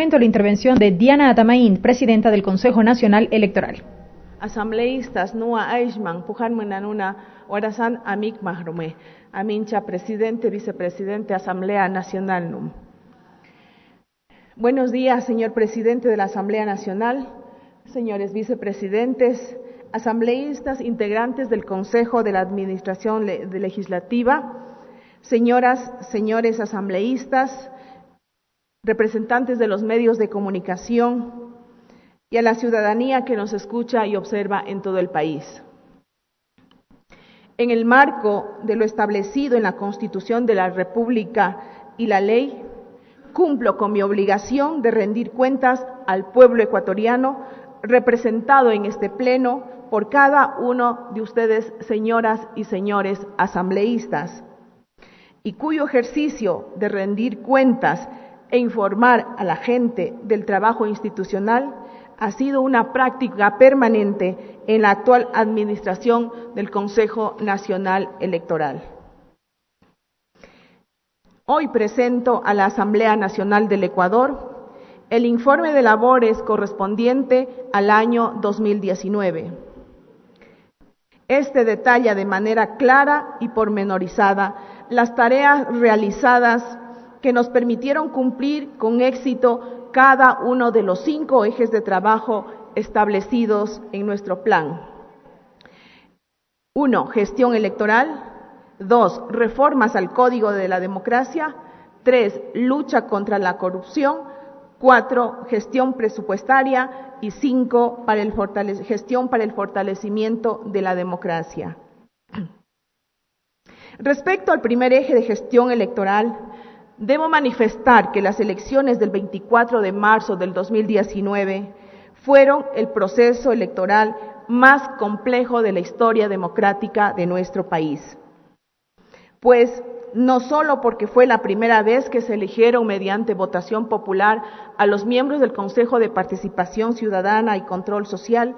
momento la intervención de Diana Atamaín, presidenta del Consejo Nacional Electoral. Asambleístas Nua Aishman, Pujan Menanuna, Orasan Amik Mahrume, Amincha, presidente, vicepresidente, Asamblea Nacional NUM. Buenos días, señor presidente de la Asamblea Nacional, señores vicepresidentes, asambleístas, integrantes del Consejo de la Administración Legislativa, señoras, señores asambleístas, representantes de los medios de comunicación y a la ciudadanía que nos escucha y observa en todo el país. En el marco de lo establecido en la Constitución de la República y la ley, cumplo con mi obligación de rendir cuentas al pueblo ecuatoriano representado en este pleno por cada uno de ustedes, señoras y señores asambleístas, y cuyo ejercicio de rendir cuentas e informar a la gente del trabajo institucional ha sido una práctica permanente en la actual administración del Consejo Nacional Electoral. Hoy presento a la Asamblea Nacional del Ecuador el informe de labores correspondiente al año 2019. Este detalla de manera clara y pormenorizada las tareas realizadas que nos permitieron cumplir con éxito cada uno de los 5 ejes de trabajo establecidos en nuestro plan. 1. Gestión electoral. 2. Reformas al Código de la Democracia. 3. Lucha contra la corrupción. 4. Gestión presupuestaria. Y 5. Gestión para el fortalecimiento de la democracia. Respecto al primer eje de gestión electoral, debo manifestar que las elecciones del 24 de marzo del 2019 fueron el proceso electoral más complejo de la historia democrática de nuestro país. Pues no solo porque fue la primera vez que se eligieron mediante votación popular a los miembros del Consejo de Participación Ciudadana y Control Social,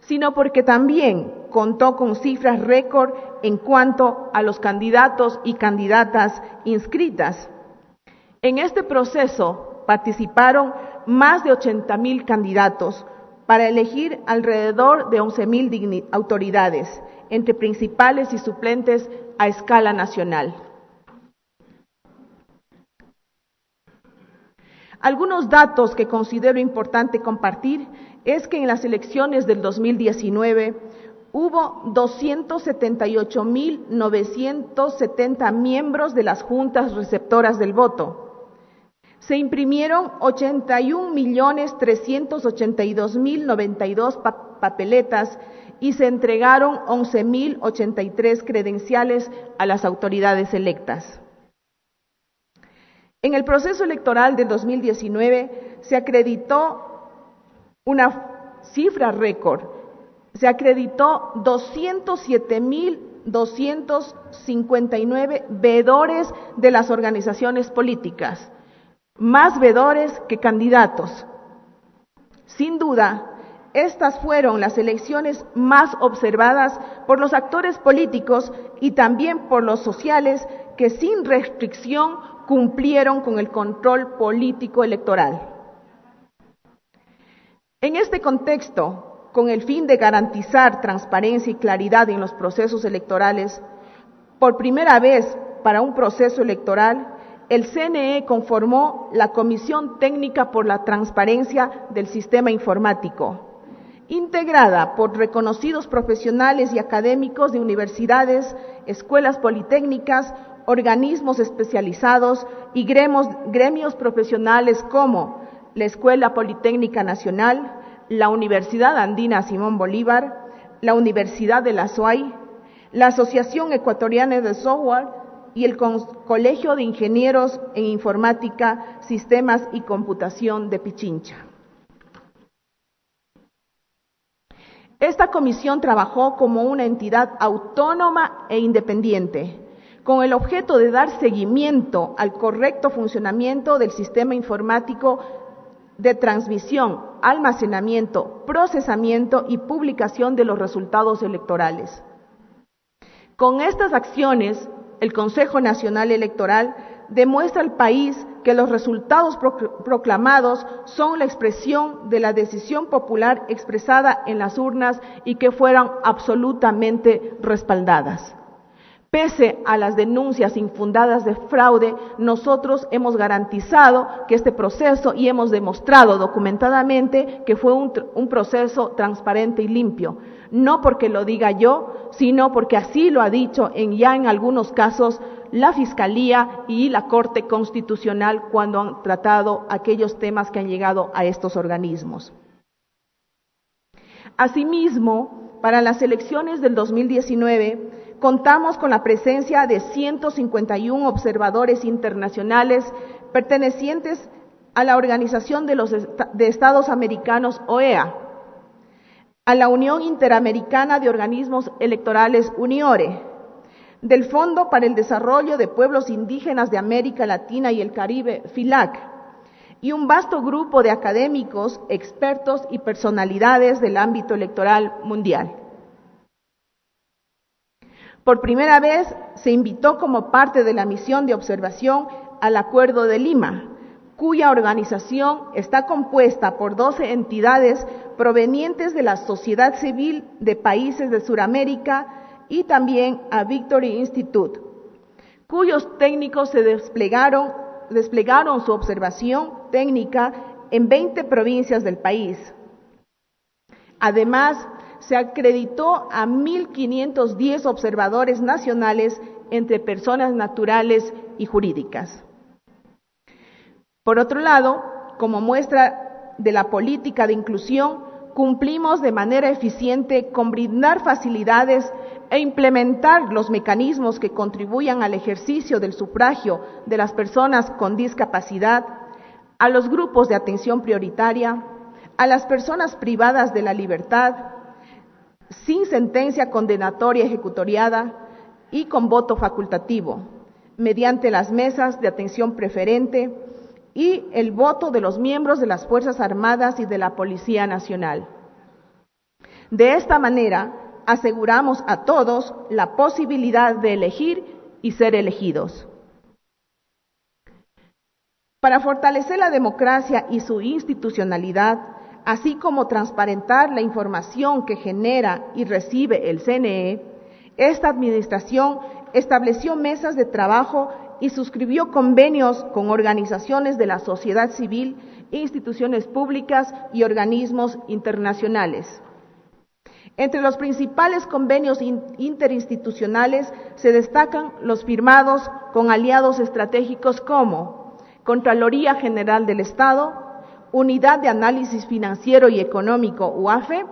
sino porque también contó con cifras récord en cuanto a los candidatos y candidatas inscritas. En este proceso participaron más de 80,000 candidatos para elegir alrededor de 11,000 autoridades, entre principales y suplentes a escala nacional. Algunos datos que considero importante compartir es que en las elecciones del 2019 hubo 278,970 miembros de las juntas receptoras del voto. Se imprimieron 81,382,092 papeletas y se entregaron 11,083 credenciales a las autoridades electas. En el proceso electoral del 2019 se acreditó una cifra récord. Se acreditó 207,259 veedores de las organizaciones políticas, más veedores que candidatos. Sin duda, estas fueron las elecciones más observadas por los actores políticos y también por los sociales que sin restricción cumplieron con el control político electoral. En este contexto, con el fin de garantizar transparencia y claridad en los procesos electorales, por primera vez para un proceso electoral, el CNE conformó la Comisión Técnica por la Transparencia del Sistema Informático, integrada por reconocidos profesionales y académicos de universidades, escuelas politécnicas, organismos especializados y gremios profesionales como la Escuela Politécnica Nacional, la Universidad Andina Simón Bolívar, la Universidad de la SUAY, la Asociación Ecuatoriana de Software y el Colegio de Ingenieros en Informática, Sistemas y Computación de Pichincha. Esta comisión trabajó como una entidad autónoma e independiente, con el objeto de dar seguimiento al correcto funcionamiento del sistema informático de transmisión, almacenamiento, procesamiento y publicación de los resultados electorales. Con estas acciones, el Consejo Nacional Electoral demuestra al país que los resultados proclamados son la expresión de la decisión popular expresada en las urnas y que fueron absolutamente respaldadas. Pese a las denuncias infundadas de fraude, nosotros hemos garantizado que este proceso y hemos demostrado documentadamente que fue un proceso transparente y limpio. No porque lo diga yo, sino porque así lo ha dicho ya en algunos casos la Fiscalía y la Corte Constitucional cuando han tratado aquellos temas que han llegado a estos organismos. Asimismo, para las elecciones del 2019, contamos con la presencia de 151 observadores internacionales pertenecientes a la Organización de Estados Americanos, OEA, a la Unión Interamericana de Organismos Electorales, UNIORE, del Fondo para el Desarrollo de Pueblos Indígenas de América Latina y el Caribe, FILAC, y un vasto grupo de académicos, expertos y personalidades del ámbito electoral mundial. Por primera vez se invitó como parte de la misión de observación al Acuerdo de Lima, cuya organización está compuesta por 12 entidades provenientes de la sociedad civil de países de Sudamérica y también a Victory Institute, cuyos técnicos se desplegaron su observación técnica en 20 provincias del país. Además, se acreditó a 1.510 observadores nacionales entre personas naturales y jurídicas. Por otro lado, como muestra de la política de inclusión, cumplimos de manera eficiente con brindar facilidades e implementar los mecanismos que contribuyan al ejercicio del sufragio de las personas con discapacidad, a los grupos de atención prioritaria, a las personas privadas de la libertad, sin sentencia condenatoria ejecutoriada y con voto facultativo, mediante las mesas de atención preferente y el voto de los miembros de las Fuerzas Armadas y de la Policía Nacional. De esta manera, aseguramos a todos la posibilidad de elegir y ser elegidos. Para fortalecer la democracia y su institucionalidad, así como transparentar la información que genera y recibe el CNE, esta administración estableció mesas de trabajo y suscribió convenios con organizaciones de la sociedad civil, instituciones públicas y organismos internacionales. Entre los principales convenios interinstitucionales se destacan los firmados con aliados estratégicos como Contraloría General del Estado, Unidad de Análisis Financiero y Económico, UAFE,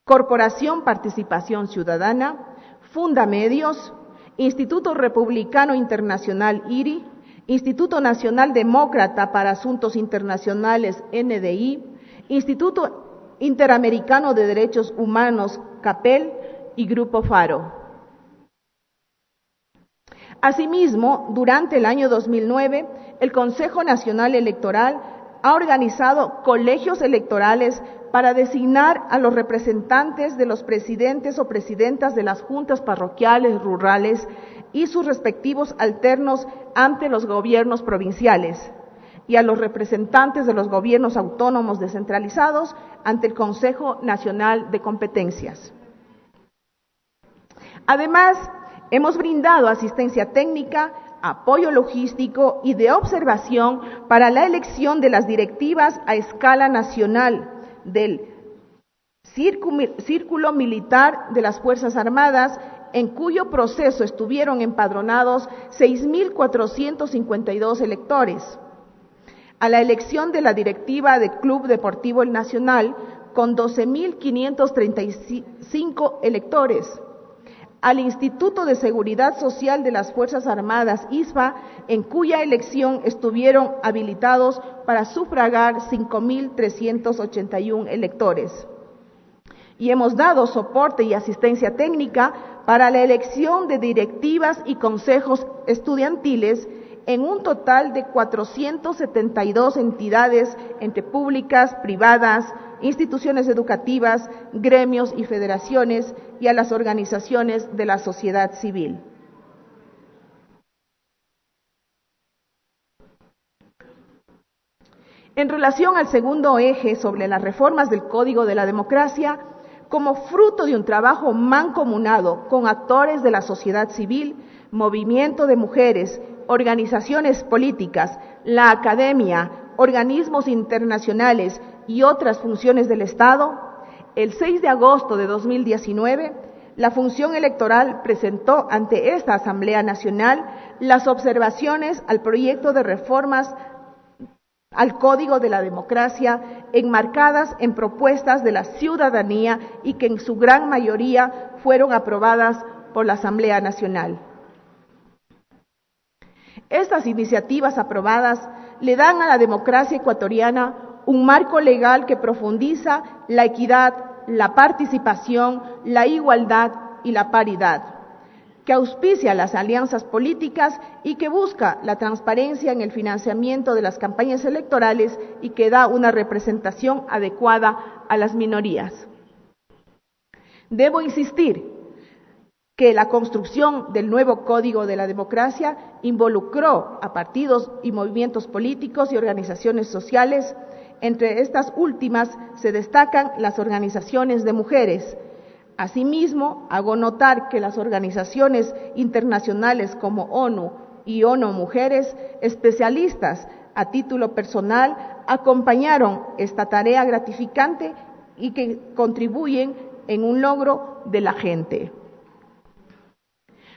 Corporación Participación Ciudadana, Fundamedios, Instituto Republicano Internacional, IRI, Instituto Nacional Demócrata para Asuntos Internacionales, NDI, Instituto Interamericano de Derechos Humanos, CAPEL, y Grupo Faro. Asimismo, durante el año 2009, el Consejo Nacional Electoral ha organizado colegios electorales para designar a los representantes de los presidentes o presidentas de las juntas parroquiales rurales y sus respectivos alternos ante los gobiernos provinciales, y a los representantes de los gobiernos autónomos descentralizados ante el Consejo Nacional de Competencias. Además, hemos brindado asistencia técnica, apoyo logístico y de observación para la elección de las directivas a escala nacional del Círculo Militar de las Fuerzas Armadas, en cuyo proceso estuvieron empadronados 6.452 electores, a la elección de la directiva del Club Deportivo El Nacional, con 12.535 electores, al Instituto de Seguridad Social de las Fuerzas Armadas, ISFA, en cuya elección estuvieron habilitados para sufragar 5.381 electores. Y hemos dado soporte y asistencia técnica para la elección de directivas y consejos estudiantiles en un total de 472 entidades entre públicas, privadas, instituciones educativas, gremios y federaciones, y a las organizaciones de la sociedad civil. En relación al segundo eje sobre las reformas del Código de la Democracia, como fruto de un trabajo mancomunado con actores de la sociedad civil, movimiento de mujeres, organizaciones políticas, la academia, organismos internacionales y otras funciones del Estado, el 6 de agosto de 2019, la función electoral presentó ante esta Asamblea Nacional las observaciones al proyecto de reformas al Código de la Democracia enmarcadas en propuestas de la ciudadanía y que en su gran mayoría fueron aprobadas por la Asamblea Nacional. Estas iniciativas aprobadas le dan a la democracia ecuatoriana un marco legal que profundiza la equidad, la participación, la igualdad y la paridad, que auspicia las alianzas políticas y que busca la transparencia en el financiamiento de las campañas electorales y que da una representación adecuada a las minorías. Debo insistir que la construcción del nuevo Código de la Democracia involucró a partidos y movimientos políticos y organizaciones sociales. Entre estas últimas se destacan las organizaciones de mujeres. Asimismo, hago notar que las organizaciones internacionales como ONU y ONU Mujeres, especialistas a título personal, acompañaron esta tarea gratificante y que contribuyen en un logro de la gente.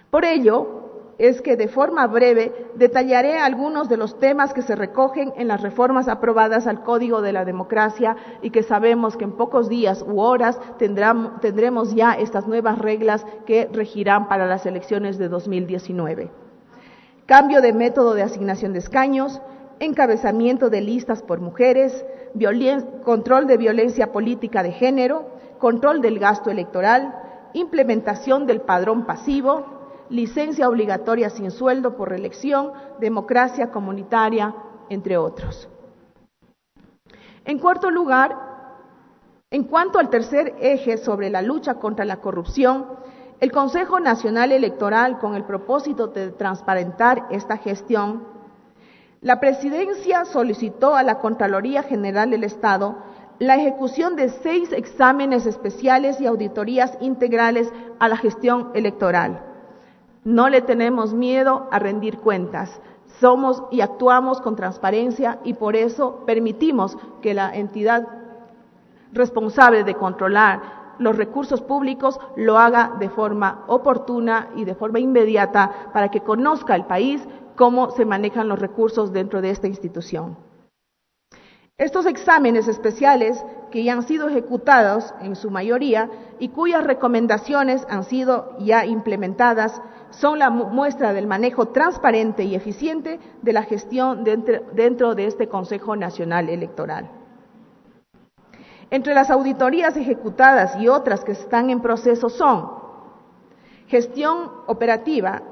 Por ello, es que de forma breve detallaré algunos de los temas que se recogen en las reformas aprobadas al Código de la Democracia y que sabemos que en pocos días u horas tendremos ya estas nuevas reglas que regirán para las elecciones de 2019. Cambio de método de asignación de escaños, encabezamiento de listas por mujeres, control de violencia política de género, control del gasto electoral, implementación del padrón pasivo, licencia obligatoria sin sueldo por reelección, democracia comunitaria, entre otros. En cuarto lugar, en cuanto al tercer eje sobre la lucha contra la corrupción, el Consejo Nacional Electoral, con el propósito de transparentar esta gestión, la Presidencia solicitó a la Contraloría General del Estado la ejecución de 6 exámenes especiales y auditorías integrales a la gestión electoral. No le tenemos miedo a rendir cuentas. Somos y actuamos con transparencia y por eso permitimos que la entidad responsable de controlar los recursos públicos lo haga de forma oportuna y de forma inmediata para que conozca el país cómo se manejan los recursos dentro de esta institución. Estos exámenes especiales que ya han sido ejecutados en su mayoría y cuyas recomendaciones han sido ya implementadas son la muestra del manejo transparente y eficiente de la gestión dentro de este Consejo Nacional Electoral. Entre las auditorías ejecutadas y otras que están en proceso son gestión operativa,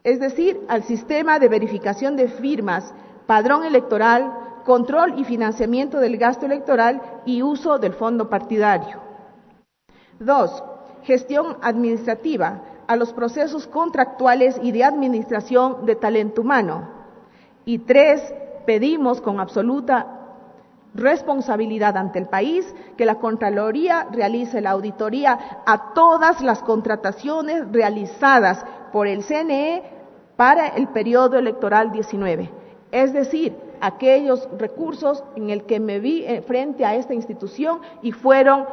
es decir, al sistema de verificación de firmas, padrón electoral, control y financiamiento del gasto electoral y uso del fondo partidario. 2. Gestión administrativa, a los procesos contractuales y de administración de talento humano. Y 3. Pedimos con absoluta responsabilidad ante el país que la Contraloría realice la auditoría a todas las contrataciones realizadas por el CNE para el periodo electoral 19, es decir, aquellos recursos en el que me vi frente a esta institución y fueron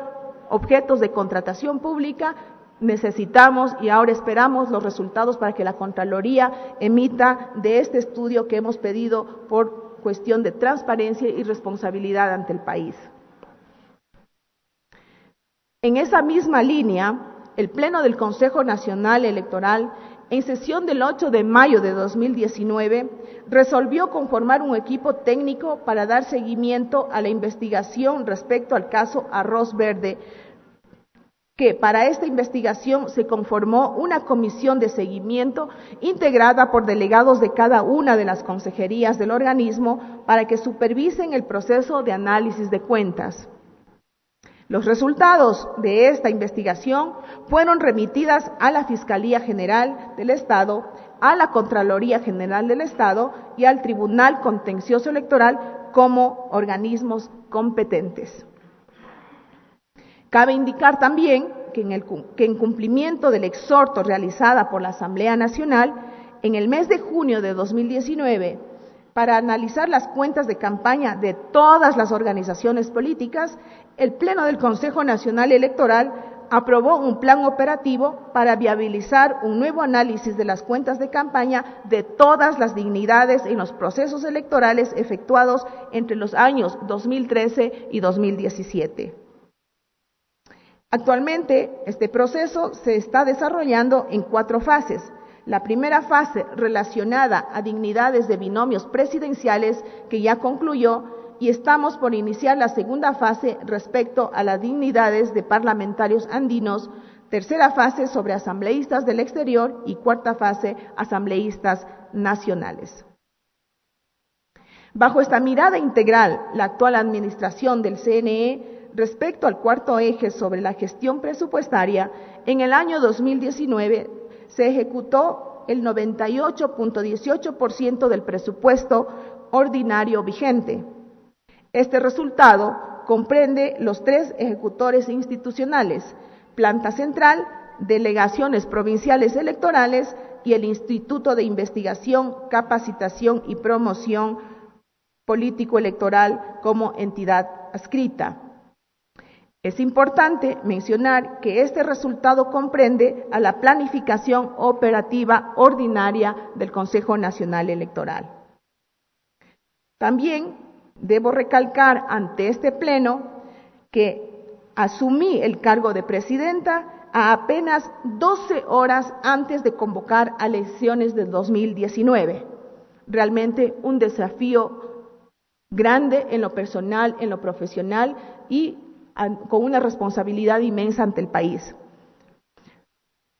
objetos de contratación pública. Necesitamos y ahora esperamos los resultados para que la Contraloría emita de este estudio que hemos pedido por cuestión de transparencia y responsabilidad ante el país. En esa misma línea, el Pleno del Consejo Nacional Electoral, en sesión del 8 de mayo de 2019, resolvió conformar un equipo técnico para dar seguimiento a la investigación respecto al caso Arroz Verde, que para esta investigación se conformó una comisión de seguimiento integrada por delegados de cada una de las consejerías del organismo para que supervisen el proceso de análisis de cuentas. Los resultados de esta investigación fueron remitidas a la Fiscalía General del Estado, a la Contraloría General del Estado y al Tribunal Contencioso Electoral como organismos competentes. Cabe indicar también que en cumplimiento del exhorto realizada por la Asamblea Nacional, en el mes de junio de 2019, para analizar las cuentas de campaña de todas las organizaciones políticas, el Pleno del Consejo Nacional Electoral aprobó un plan operativo para viabilizar un nuevo análisis de las cuentas de campaña de todas las dignidades en los procesos electorales efectuados entre los años 2013 y 2017. Actualmente, este proceso se está desarrollando en 4 fases. La primera fase, relacionada a dignidades de binomios presidenciales, que ya concluyó, y estamos por iniciar la segunda fase respecto a las dignidades de parlamentarios andinos, tercera fase sobre asambleístas del exterior y cuarta fase, asambleístas nacionales. Bajo esta mirada integral, la actual administración del CNE, respecto al cuarto eje sobre la gestión presupuestaria, en el año 2019 se ejecutó el 98.18% del presupuesto ordinario vigente. Este resultado comprende los 3 ejecutores institucionales: Planta Central, Delegaciones Provinciales Electorales y el Instituto de Investigación, Capacitación y Promoción Político-Electoral como entidad adscrita. Es importante mencionar que este resultado comprende a la planificación operativa ordinaria del Consejo Nacional Electoral. También debo recalcar ante este Pleno que asumí el cargo de presidenta a apenas 12 horas antes de convocar a elecciones del 2019. Realmente un desafío grande en lo personal, en lo profesional y con una responsabilidad inmensa ante el país.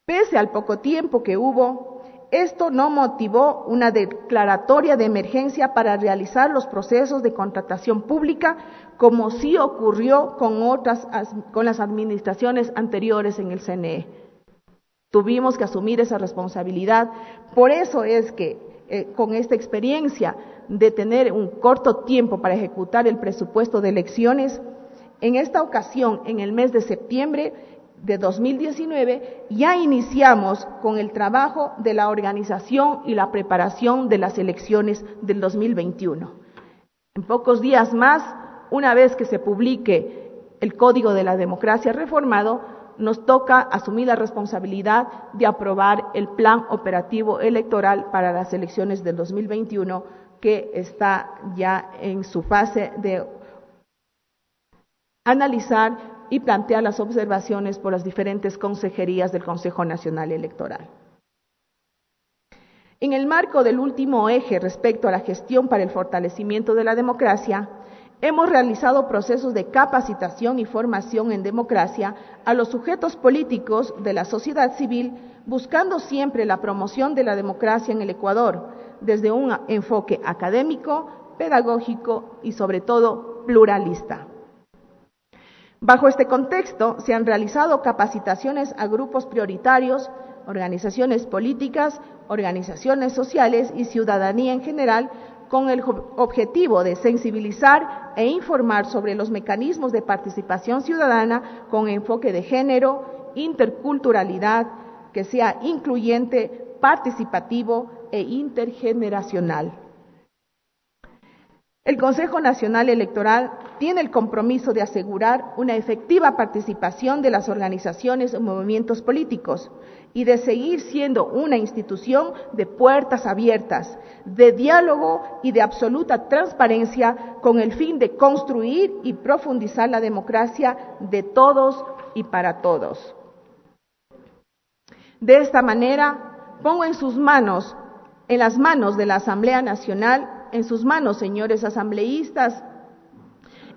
Pese al poco tiempo que hubo, esto no motivó una declaratoria de emergencia para realizar los procesos de contratación pública, como sí ocurrió con las administraciones anteriores en el CNE. Tuvimos que asumir esa responsabilidad. Por eso es que con esta experiencia de tener un corto tiempo para ejecutar el presupuesto de elecciones, en esta ocasión, en el mes de septiembre de 2019, ya iniciamos con el trabajo de la organización y la preparación de las elecciones del 2021. En pocos días más, una vez que se publique el Código de la Democracia reformado, nos toca asumir la responsabilidad de aprobar el Plan Operativo Electoral para las elecciones del 2021, que está ya en su fase de analizar y plantear las observaciones por las diferentes consejerías del Consejo Nacional Electoral. En el marco del último eje respecto a la gestión para el fortalecimiento de la democracia, hemos realizado procesos de capacitación y formación en democracia a los sujetos políticos de la sociedad civil, buscando siempre la promoción de la democracia en el Ecuador, desde un enfoque académico, pedagógico y sobre todo pluralista. Bajo este contexto, se han realizado capacitaciones a grupos prioritarios, organizaciones políticas, organizaciones sociales y ciudadanía en general, con el objetivo de sensibilizar e informar sobre los mecanismos de participación ciudadana con enfoque de género, interculturalidad, que sea incluyente, participativo e intergeneracional. El Consejo Nacional Electoral tiene el compromiso de asegurar una efectiva participación de las organizaciones o movimientos políticos y de seguir siendo una institución de puertas abiertas, de diálogo y de absoluta transparencia con el fin de construir y profundizar la democracia de todos y para todos. De esta manera, pongo en sus manos, en las manos de la Asamblea Nacional, en sus manos, señores asambleístas,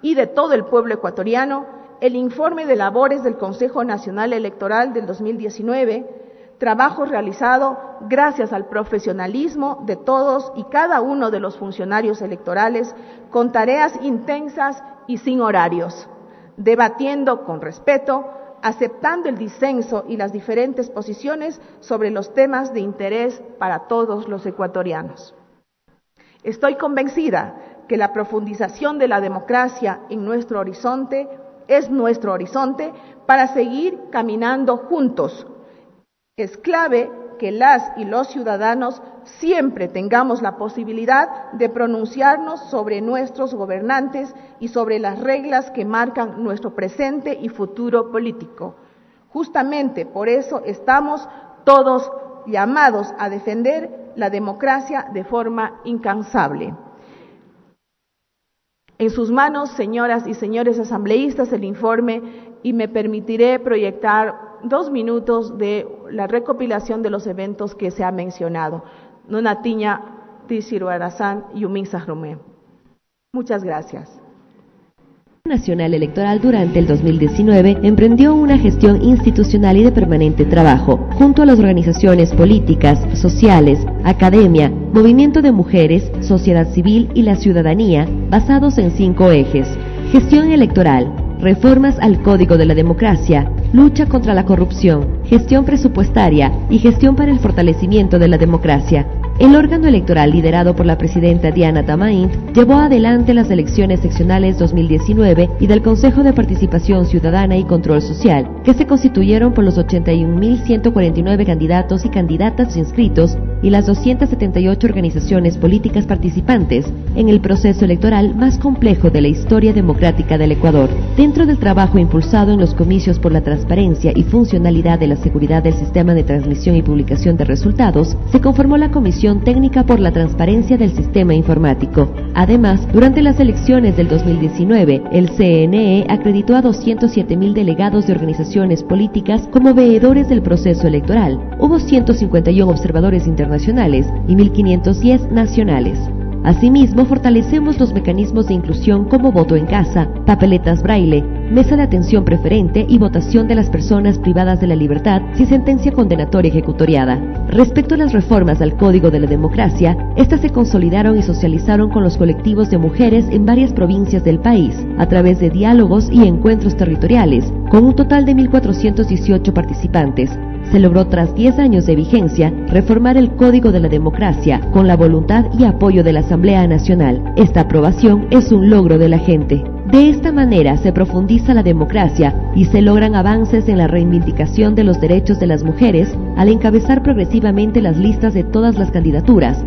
y de todo el pueblo ecuatoriano, el informe de labores del Consejo Nacional Electoral del 2019, trabajo realizado gracias al profesionalismo de todos y cada uno de los funcionarios electorales, con tareas intensas y sin horarios, debatiendo con respeto, aceptando el disenso y las diferentes posiciones sobre los temas de interés para todos los ecuatorianos. Estoy convencida que la profundización de la democracia en nuestro horizonte es nuestro horizonte para seguir caminando juntos. Es clave que las y los ciudadanos siempre tengamos la posibilidad de pronunciarnos sobre nuestros gobernantes y sobre las reglas que marcan nuestro presente y futuro político. Justamente por eso estamos todos llamados a defender la democracia de forma incansable. En sus manos, señoras y señores asambleístas, el informe, y me permitiré proyectar 2 minutos de la recopilación de los eventos que se ha mencionado. Nona tiña tisiru arazán yumin sahrumé. Muchas gracias. Nacional Electoral durante el 2019 emprendió una gestión institucional y de permanente trabajo, junto a las organizaciones políticas, sociales, academia, movimiento de mujeres, sociedad civil y la ciudadanía, basados en 5 ejes: gestión electoral, reformas al Código de la Democracia, lucha contra la corrupción, gestión presupuestaria y gestión para el fortalecimiento de la democracia. El órgano electoral, liderado por la presidenta Diana Tamaint, llevó adelante las elecciones seccionales 2019 y del Consejo de Participación Ciudadana y Control Social, que se constituyeron por los 81.149 candidatos y candidatas inscritos y las 278 organizaciones políticas participantes en el proceso electoral más complejo de la historia democrática del Ecuador. Dentro del trabajo impulsado en los comicios por la transparencia y funcionalidad de la seguridad del sistema de transmisión y publicación de resultados, se conformó la Comisión Técnica por la Transparencia del Sistema Informático. Además, durante las elecciones del 2019, el CNE acreditó a 207.000 delegados de organizaciones políticas como veedores del proceso electoral. Hubo 151 observadores internacionales y 1.510 nacionales. Asimismo, fortalecemos los mecanismos de inclusión como voto en casa, papeletas braille, mesa de atención preferente y votación de las personas privadas de la libertad sin sentencia condenatoria ejecutoriada. Respecto a las reformas al Código de la Democracia, estas se consolidaron y socializaron con los colectivos de mujeres en varias provincias del país, a través de diálogos y encuentros territoriales, con un total de 1.418 participantes. Se logró, tras 10 años de vigencia, reformar el Código de la Democracia con la voluntad y apoyo de la Asamblea Nacional. Esta aprobación es un logro de la gente. De esta manera se profundiza la democracia y se logran avances en la reivindicación de los derechos de las mujeres al encabezar progresivamente las listas de todas las candidaturas,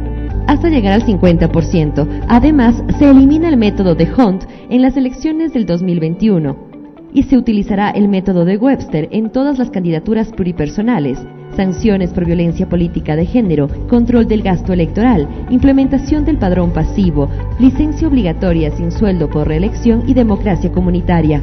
hasta llegar al 50%. Además, se elimina el método de Hunt en las elecciones del 2021. Y se utilizará el método de Webster en todas las candidaturas pluripersonales, sanciones por violencia política de género, control del gasto electoral, implementación del padrón pasivo, licencia obligatoria sin sueldo por reelección y democracia comunitaria.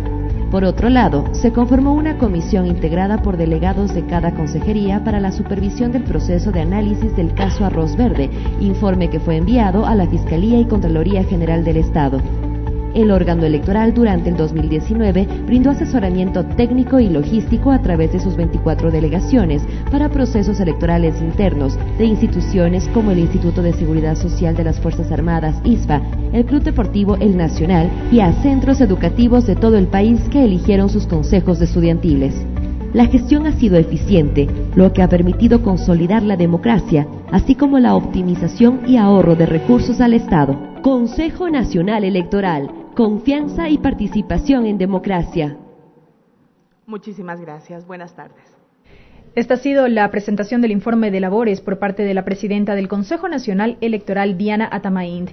Por otro lado, se conformó una comisión integrada por delegados de cada consejería para la supervisión del proceso de análisis del caso Arroz Verde, informe que fue enviado a la Fiscalía y Contraloría General del Estado. El órgano electoral durante el 2019 brindó asesoramiento técnico y logístico a través de sus 24 delegaciones para procesos electorales internos de instituciones como el Instituto de Seguridad Social de las Fuerzas Armadas, ISFA, el Club Deportivo El Nacional y a centros educativos de todo el país que eligieron sus consejos estudiantiles. La gestión ha sido eficiente, lo que ha permitido consolidar la democracia, así como la optimización y ahorro de recursos al Estado. Consejo Nacional Electoral. Confianza y participación en democracia. Muchísimas gracias. Buenas tardes. Esta ha sido la presentación del informe de labores por parte de la presidenta del Consejo Nacional Electoral, Diana Tamaint.